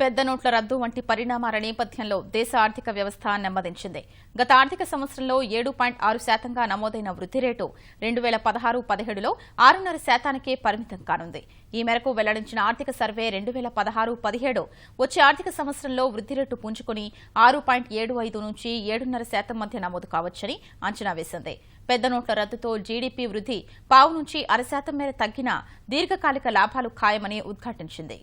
పెద్ద నోట్ల రద్దు వంటి పరిణామాల నేపథ్యంలో దేశ ఆర్థిక వ్యవస్థ నెమ్మదించింది. గత ఆర్థిక సంవత్సరంలో 7.6% నమోదైన వృద్ధి రేటు 2016-17లో 6.5%కే పరిమితం కానుంది. ఈ మేరకు వెల్లడించిన ఆర్థిక సర్వే 2016-17 వచ్చే ఆర్థిక సంవత్సరంలో వృద్ధి రేటు పుంజుకుని 6.75 నుంచి 7.5% మధ్య నమోదు కావచ్చని అంచనా వేసింది. పెద్ద నోట్ల రద్దుతో జీడీపీ వృద్ధి 0.5 నుంచి 0.5% మేర తగ్గినా దీర్ఘకాలిక లాభాలు ఖాయమని ఉద్ఘాటించింది.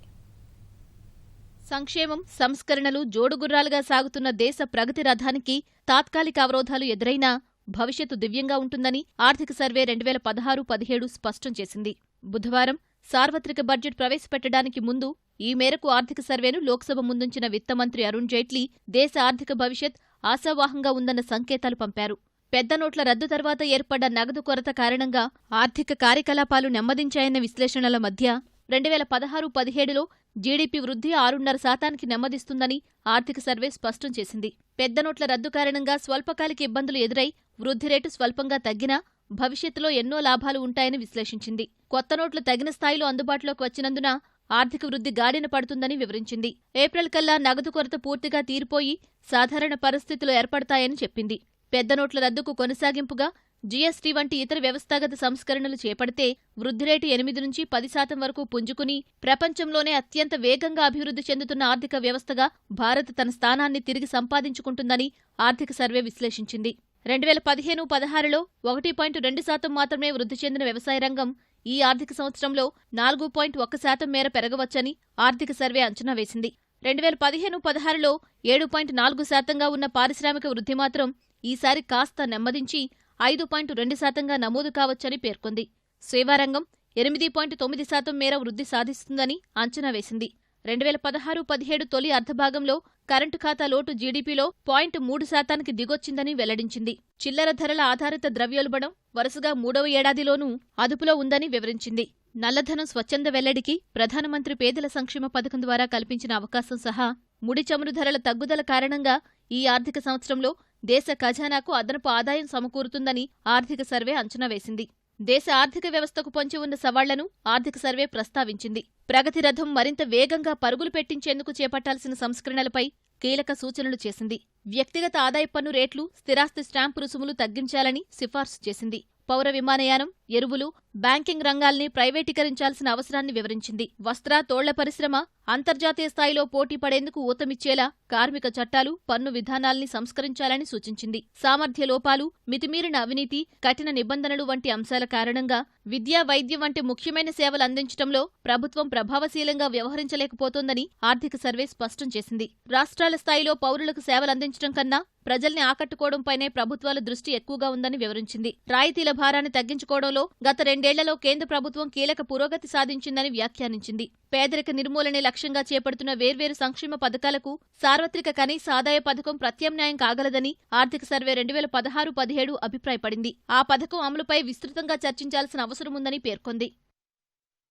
సంక్షేమం, సంస్కరణలు జోడుగుర్రాలుగా సాగుతున్న దేశ ప్రగతి రథానికి తాత్కాలిక అవరోధాలు ఎదురైనా భవిష్యత్తు దివ్యంగా ఉంటుందని ఆర్థిక సర్వే 2016-17 స్పష్టం చేసింది. బుధవారం సార్వత్రిక బడ్జెట్ ప్రవేశపెట్టడానికి ముందు ఈ మేరకు ఆర్థిక సర్వేను లోక్సభ ముందుంచిన విత్తమంత్రి అరుణ్ జైట్లీ దేశ ఆర్థిక భవిష్యత్ ఆశావాహంగా ఉందన్న సంకేతాలు పంపారు. పెద్ద నోట్ల రద్దు తర్వాత ఏర్పడ్డ నగదు కొరత కారణంగా ఆర్థిక కార్యకలాపాలు నెమ్మదించాయన్న విశ్లేషణల మధ్య 2016-17లో జీడీపీ వృద్ధి 6.5%కి నెమ్మదిస్తుందని ఆర్థిక సర్వే స్పష్టం చేసింది. పెద్ద నోట్ల రద్దు కారణంగా స్వల్పకాలిక ఇబ్బందులు ఎదురై వృద్ధి రేటు స్వల్పంగా తగ్గినా భవిష్యత్తులో ఎన్నో లాభాలు ఉంటాయని విశ్లేషించింది. కొత్త నోట్లు తగిన స్థాయిలో అందుబాటులోకి వచ్చినందున ఆర్థిక వృద్ధి గాడిన పడుతుందని వివరించింది. ఏప్రిల్ కల్లా నగదు కొరత పూర్తిగా తీరిపోయి సాధారణ పరిస్థితులు ఏర్పడతాయని చెప్పింది. పెద్ద నోట్ల రద్దుకు కొనసాగింపుగా జీఎస్టీ వంటి ఇతర వ్యవస్థాగత సంస్కరణలు చేపడితే వృద్ధి రేటు 8 నుంచి 10% వరకు పుంజుకుని ప్రపంచంలోనే అత్యంత వేగంగా అభివృద్ధి చెందుతున్న ఆర్థిక వ్యవస్థగా భారత్ తన స్థానాన్ని తిరిగి సంపాదించుకుంటుందని ఆర్థిక సర్వే విశ్లేషించింది. 2015-16లో 1.2% మాత్రమే వృద్ధి చెందిన వ్యవసాయ రంగం ఈ ఆర్థిక సంవత్సరంలో 4.1% మేర పెరగవచ్చని ఆర్థిక సర్వే అంచనా వేసింది. 2015-16లో 7.4%గా ఉన్న పారిశ్రామిక వృద్ధి మాత్రం ఈసారి కాస్త నెమ్మదించి 5.2%గా నమోదు కావచ్చని పేర్కొంది. సేవారంగం 8.9% మేర వృద్ధి సాధిస్తుందని అంచనా వేసింది. 2016-17 తొలి అర్ధభాగంలో కరెంటు ఖాతా లోటు జీడీపీలో 0.3%కి దిగొచ్చిందని వెల్లడించింది. చిల్లర ధరల ఆధారిత ద్రవ్యోల్బణం వరుసగా 3వ ఏడాదిలోనూ అదుపులో ఉందని వివరించింది. నల్లధనం స్వచ్ఛంద వెల్లడికి ప్రధానమంత్రి పేదల సంక్షేమ పథకం ద్వారా కల్పించిన అవకాశం సహా ముడి చమురు ధరల తగ్గుదల కారణంగా ఈ ఆర్థిక సంవత్సరంలో దేశ ఖజానాకు అదనపు ఆదాయం సమకూరుతుందని ఆర్థిక సర్వే అంచనా వేసింది. దేశ ఆర్థిక వ్యవస్థకు పొంచి ఉన్న సవాళ్లను ఆర్థిక సర్వే ప్రస్తావించింది. ప్రగతి రథం మరింత వేగంగా పరుగులు పెట్టించేందుకు చేపట్టాల్సిన సంస్కరణలపై కీలక సూచనలు చేసింది. వ్యక్తిగత ఆదాయ పన్ను రేట్లు, స్థిరాస్తి స్టాంపు రుసుములు తగ్గించాలని సిఫార్సు చేసింది. పౌర విమానయానం, ఎరువులు, బ్యాంకింగ్ రంగాల్ని ప్రైవేటీకరించాల్సిన అవసరాన్ని వివరించింది. వస్త్ర, తోళ్ల పరిశ్రమ అంతర్జాతీయ స్థాయిలో పోటీ పడేందుకు ఊతమిచ్చేలా కార్మిక చట్టాలు, పన్ను విధానాల్ని సంస్కరించాలని సూచించింది. సామర్థ్య లోపాలు, మితిమీరిన అవినీతి, కఠిన నిబంధనలు వంటి అంశాల కారణంగా విద్య, వైద్యం వంటి ముఖ్యమైన సేవలు అందించడంలో ప్రభుత్వం ప్రభావశీలంగా వ్యవహరించలేకపోతోందని ఆర్థిక సర్వే స్పష్టం చేసింది. రాష్ట్రాల స్థాయిలో పౌరులకు సేవలందించడం కన్నా ప్రజల్ని ఆకట్టుకోవడంపైనే ప్రభుత్వాల దృష్టి ఎక్కువగా ఉందని వివరించింది. రాయితీల భారాన్ని తగ్గించుకోవడంలో గత 2 ఏళ్లలో కేంద్ర ప్రభుత్వం కీలక పురోగతి సాధించిందని వ్యాఖ్యానించింది. పేదరిక నిర్మూలనే లక్ష్యంగా చేపడుతున్న వేర్వేరు సంక్షేమ పథకాలకు సార్వత్రిక కనీస ఆదాయ పథకం ప్రత్యామ్నాయం కాగలదని ఆర్థిక సర్వే 2016-17 అభిప్రాయపడింది. ఆ పథకం అమలుపై విస్తృతంగా చర్చించాల్సిన అవసరముందని పేర్కొంది.